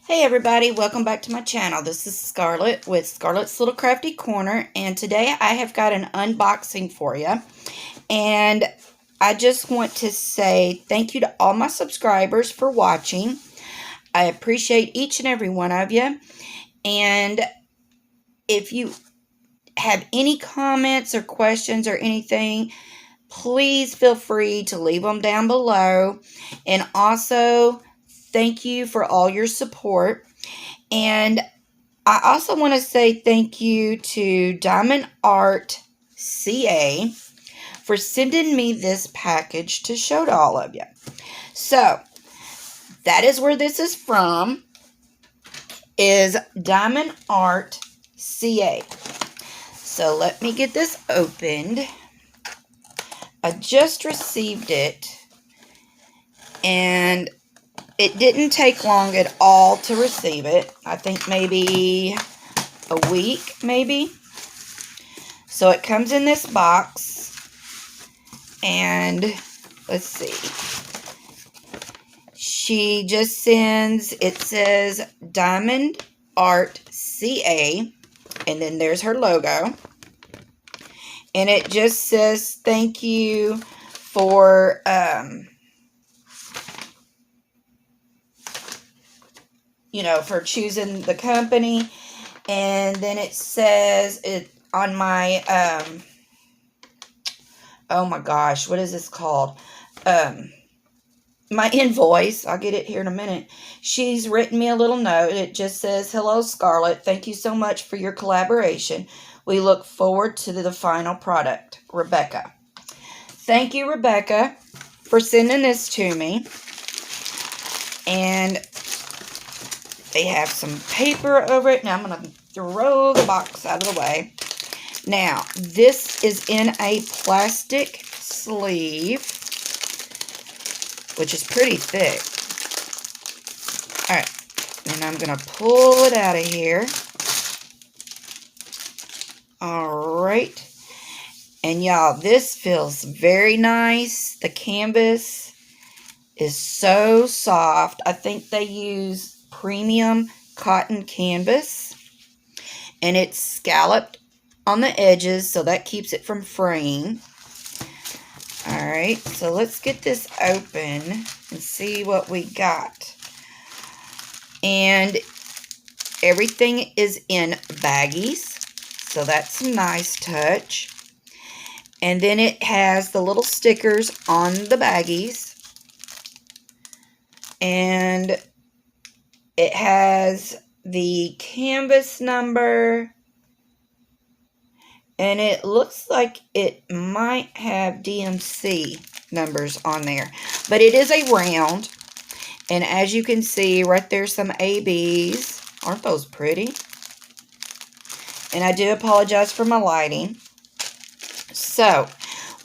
Hey everybody, welcome back to my channel. This is Scarlett with Scarlett's Little Crafty Corner, and today I have got an unboxing for you. And I just want to say thank you to all my subscribers for watching. I appreciate each and every one of you. And if you have any comments or questions or anything, please feel free to leave them down below. And also, thank you for all your support. And I also want to say thank you to DiamondArt.ca for sending me this package to show to all of you. So, that is where this is from, is DiamondArt.ca. So, let me get this opened. I just received it, and it didn't take long at all to receive it. I think maybe a week, maybe. So it comes in this box. And let's see. She just sends, it says Diamond Art CA. And then there's her logo. And it just says thank you for for choosing the company. And then it says it on my, oh my gosh, what is this called? My invoice. I'll get it here in a minute. She's written me a little note. It just says, "Hello, Scarlett. Thank you so much for your collaboration. We look forward to the final product. Rebecca." Thank you, Rebecca, for sending this to me. And they have some paper over it. Now I'm going to throw the box out of the way. Now, this is in a plastic sleeve, which is pretty thick. Alright, and I'm going to pull it out of here. Alright. And y'all, this feels very nice. The canvas is so soft. I think they use premium cotton canvas, and it's scalloped on the edges, so that keeps it from fraying. Alright, so let's get this open and see what we got. And everything is in baggies, so that's a nice touch. And then it has the little stickers on the baggies, and it has the canvas number, and it looks like it might have DMC numbers on there. But it is a round, and as you can see, right there's some ABs. Aren't those pretty? And I do apologize for my lighting. So,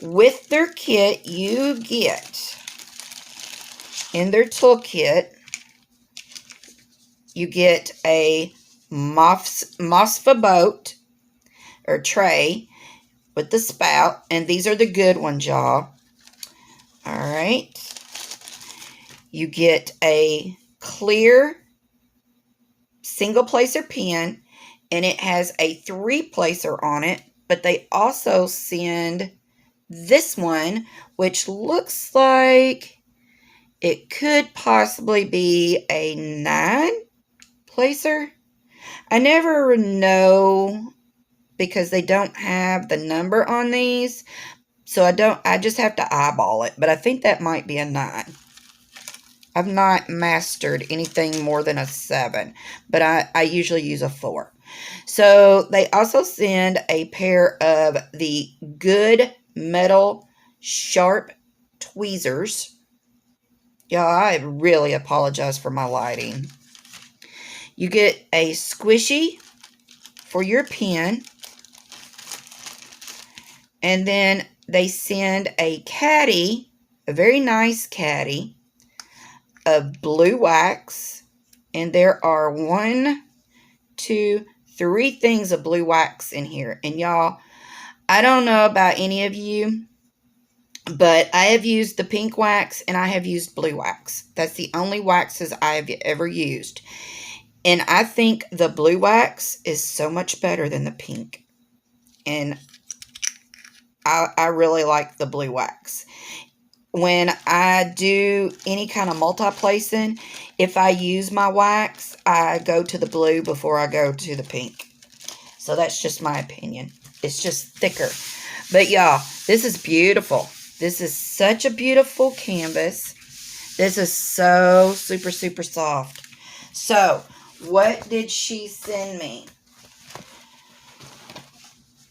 with their kit, you get, in their toolkit, you get a Mosfa boat or tray with the spout, and these are the good ones, y'all. Alright. You get a clear single placer pen, and it has a 3-placer on it, but they also send this one, which looks like it could possibly be a 9-placer. I never know because they don't have the number on these. So I just have to eyeball it. But I think that might be a 9. I've not mastered anything more than a 7. But I usually use a 4. So they also send a pair of the Good Metal Sharp Tweezers. Y'all, I really apologize for my lighting. You get a squishy for your pen. And then they send a caddy, a very nice caddy, of blue wax. And there are 1, 2, 3 things of blue wax in here. And y'all, I don't know about any of you, but I have used the pink wax and I have used blue wax. That's the only waxes I have ever used. And I think the blue wax is so much better than the pink. And I really like the blue wax. When I do any kind of multi-placing, if I use my wax, I go to the blue before I go to the pink. So that's just my opinion. It's just thicker. But y'all, this is beautiful. This is such a beautiful canvas. This is so super, super soft. So, what did she send me?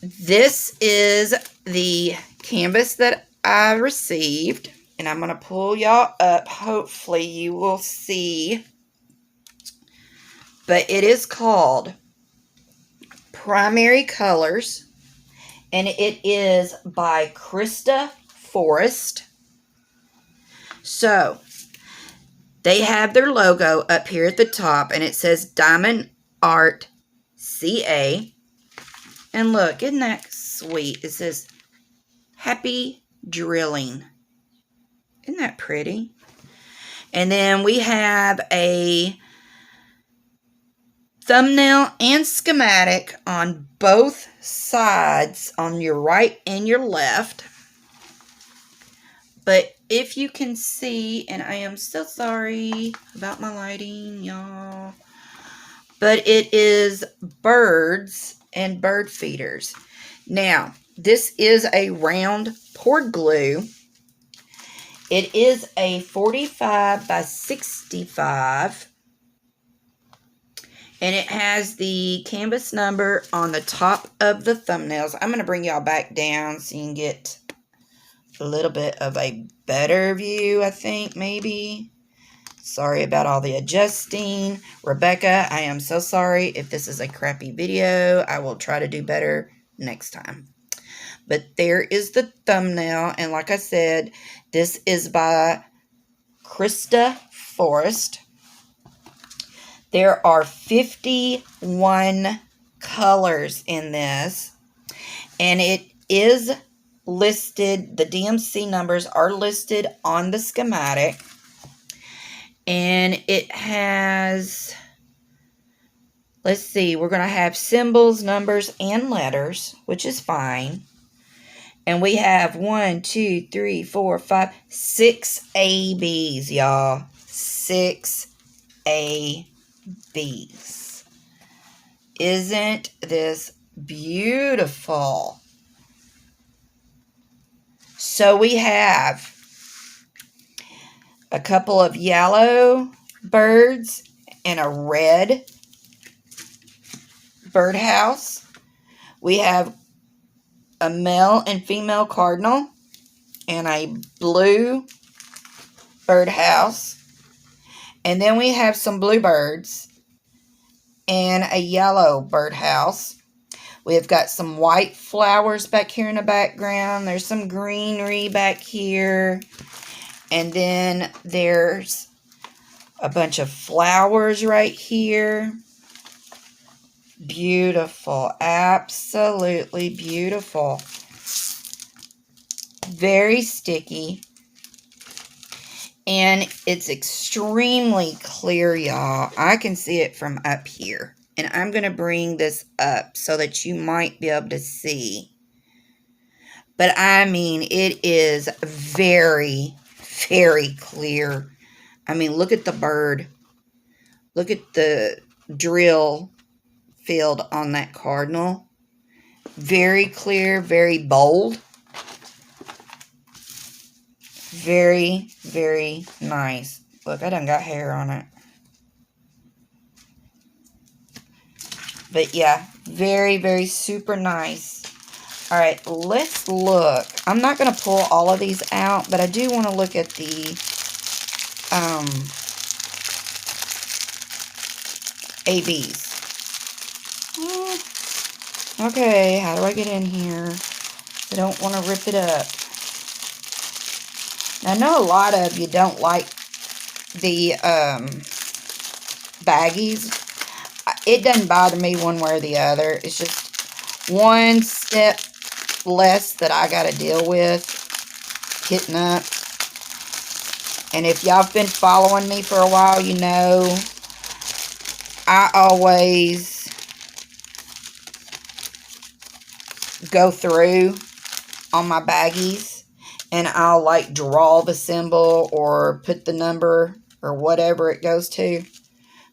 This is the canvas that I received, and I'm going to pull y'all up. Hopefully you will see. But it is called Primary Colors, and it is by Crista Forest. So, they have their logo up here at the top, and it says DiamondArt.ca. And look, isn't that sweet? It says, Happy Drilling. Isn't that pretty? And then we have a thumbnail and schematic on both sides, on your right and your left. But if you can see, and I am so sorry about my lighting, y'all, but it is birds and bird feeders. Now, this is a round poured glue. It is a 45 by 65. And it has the canvas number on the top of the thumbnails. I'm going to bring y'all back down so you can get a little bit of a better view, I think, maybe. Sorry about all the adjusting. Rebecca, I am so sorry if this is a crappy video. I will try to do better next time. But there is the thumbnail. And like I said, this is by Crista Forest. There are 51 colors in this. And it is listed, the DMC numbers are listed on the schematic. And it has, let's see, we're going to have symbols, numbers, and letters, which is fine. And we have 1, 2, 3, 4, 5, 6 ABs, y'all. 6 ABs. Isn't this beautiful? So we have a couple of yellow birds and a red birdhouse. We have a male and female cardinal and a blue birdhouse. And then we have some bluebirds and a yellow birdhouse. We've got some white flowers back here in the background. There's some greenery back here. And then there's a bunch of flowers right here. Beautiful. Absolutely beautiful. Very sticky. And it's extremely clear, y'all. I can see it from up here. And I'm going to bring this up so that you might be able to see. But I mean, it is very, very clear. I mean, look at the bird. Look at the drill field on that cardinal. Very clear, very bold. Very, very nice. Look, I done got hair on it. But yeah, very, very super nice. All right, let's look. I'm not going to pull all of these out, but I do want to look at the ABs. Okay, how do I get in here? I don't want to rip it up. Now, I know a lot of you don't like the baggies. It doesn't bother me one way or the other. It's just one step less that I got to deal with hitting up. And if y'all have been following me for a while, you know I always go through on my baggies and I'll like draw the symbol or put the number or whatever it goes to.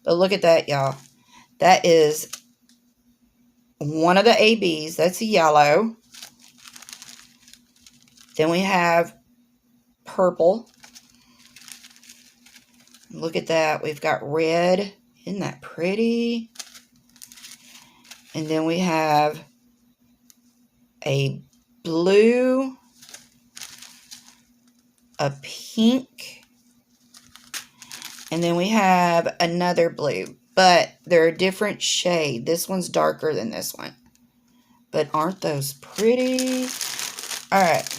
But look at that, y'all. That is one of the ABs. That's a yellow. Then we have purple. Look at that. We've got red. Isn't that pretty? And then we have a blue, a pink, and then we have another blue. But they're a different shade. This one's darker than this one. But aren't those pretty? Alright.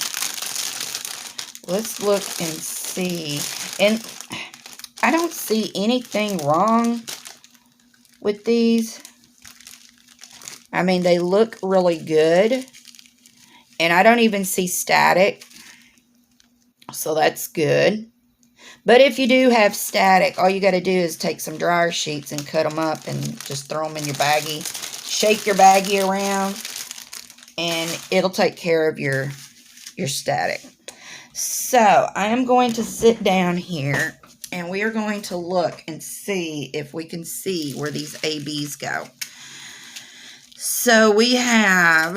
Let's look and see. And I don't see anything wrong with these. I mean, they look really good. And I don't even see static. So that's good. But if you do have static, all you got to do is take some dryer sheets and cut them up and just throw them in your baggie. Shake your baggie around and it'll take care of your static. So I am going to sit down here and we are going to look and see if we can see where these ABs go. So we have,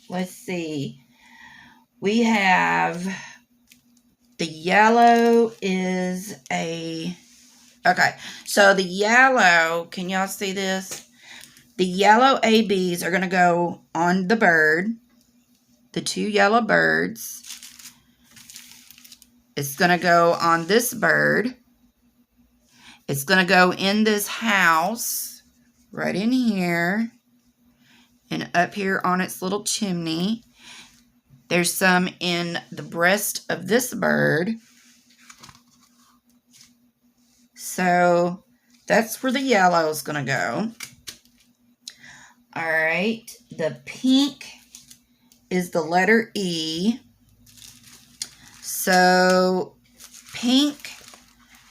let's see, we have the yellow is a, okay, so the yellow, can y'all see this? The yellow ABs are going to go on the bird, the two yellow birds. It's going to go on this bird. It's going to go in this house, right in here, and up here on its little chimney. There's some in the breast of this bird. So that's where the yellow is going to go. All right, the pink is the letter E. So pink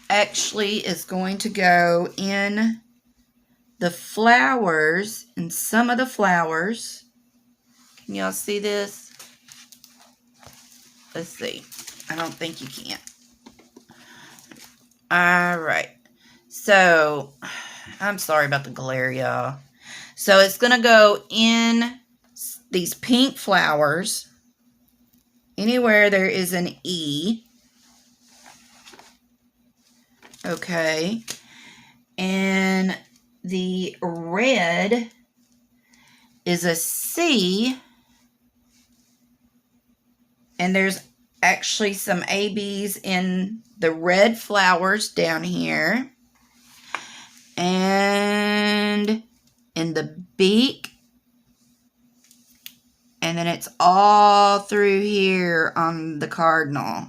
actually is going to go in the flowers, in some of the flowers. Can y'all see this? Let's see. I don't think you can. All right. So, I'm sorry about the glare, y'all. So, it's going to go in these pink flowers. Anywhere there is an E. Okay. And the red is a C. And there's actually some ABs in the red flowers down here. And in the beak. And then it's all through here on the cardinal.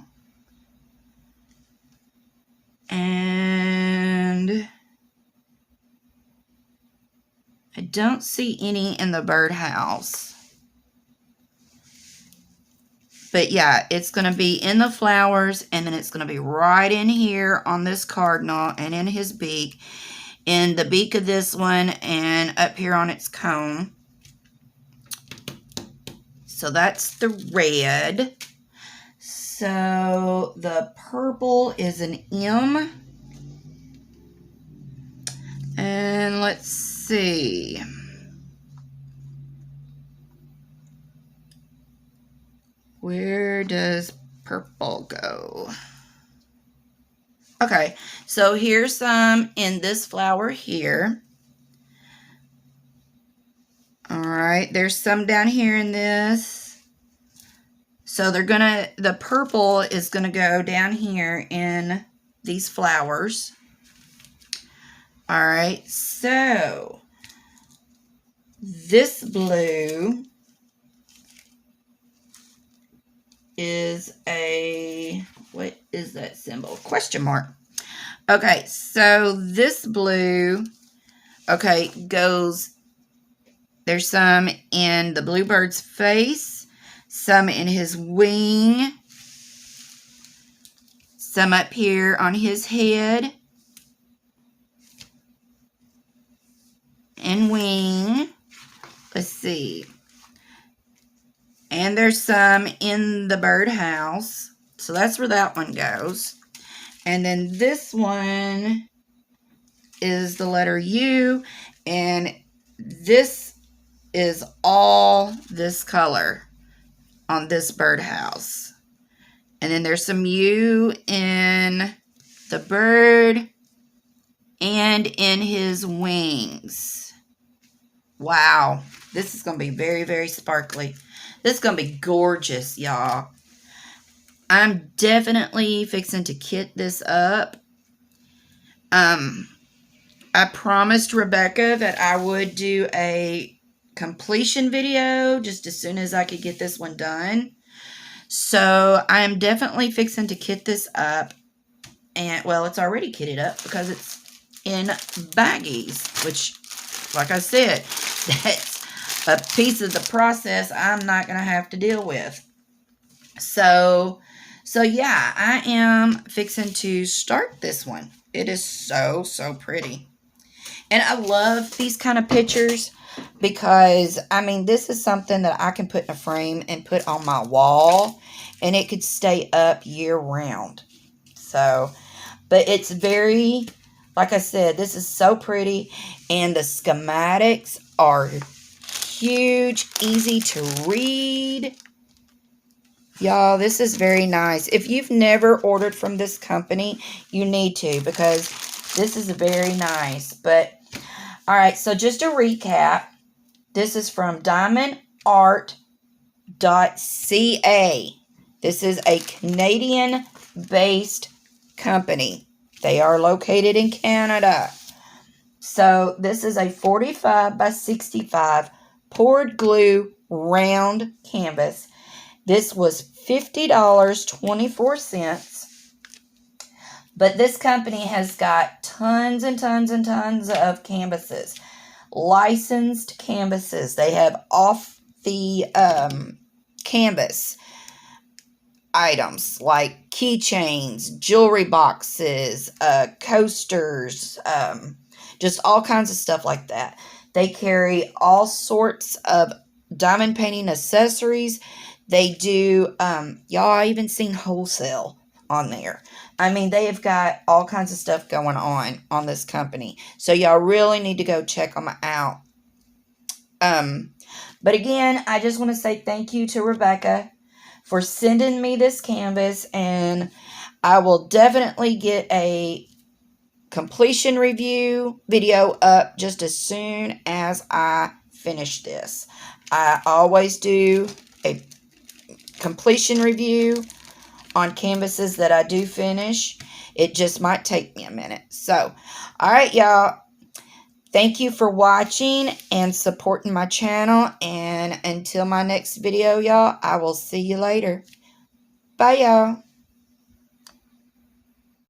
And I don't see any in the birdhouse. But yeah, it's going to be in the flowers, and then it's going to be right in here on this cardinal and in his beak, in the beak of this one, and up here on its comb. So that's the red. So the purple is an M. And let's see. Where does purple go? Okay, so here's some in this flower here. All right, there's some down here in this. So they're gonna, the purple is gonna go down here in these flowers. All right, so this blue is a, what is that symbol? Question mark. Okay, so this blue, okay, goes, there's some in the bluebird's face, some in his wing, some up here on his head, there's some in the birdhouse. So that's where that one goes. And then this one is the letter U. And this is all this color on this birdhouse. And then there's some U in the bird and in his wings. Wow. This is going to be very, very sparkly. This is going to be gorgeous, y'all. I'm definitely fixing to kit this up. I promised Rebecca that I would do a completion video just as soon as I could get this one done. So I'm definitely fixing to kit this up. And, well, it's already kitted up because it's in baggies, which, like I said, that's a piece of the process I'm not going to have to deal with. So yeah, I am fixing to start this one. It is so, so pretty. And I love these kind of pictures because, I mean, this is something that I can put in a frame and put on my wall, and it could stay up year round. So, but it's very, like I said, this is so pretty, and the schematics are huge, easy to read. Y'all, this is very nice. If you've never ordered from this company, you need to, because this is very nice. But, all right, so just a recap. This is from DiamondArt.ca. This is a Canadian-based company. They are located in Canada. So this is a 45 by 65 poured glue round canvas. This was $50.24. But this company has got tons and tons and tons of canvases. Licensed canvases. They have off the canvas items like keychains, jewelry boxes, coasters, just all kinds of stuff like that. They carry all sorts of diamond painting accessories. They do, y'all, I even seen wholesale on there. I mean, they have got all kinds of stuff going on this company. So y'all really need to go check them out. But again, I just want to say thank you to Rebecca for sending me this canvas, and I will definitely get a completion review video up just as soon as I finish this. I always do a completion review on canvases that I do finish. It just might take me a minute. So, all right, y'all. Thank you for watching and supporting my channel. And until my next video, y'all, I will see you later. Bye, y'all.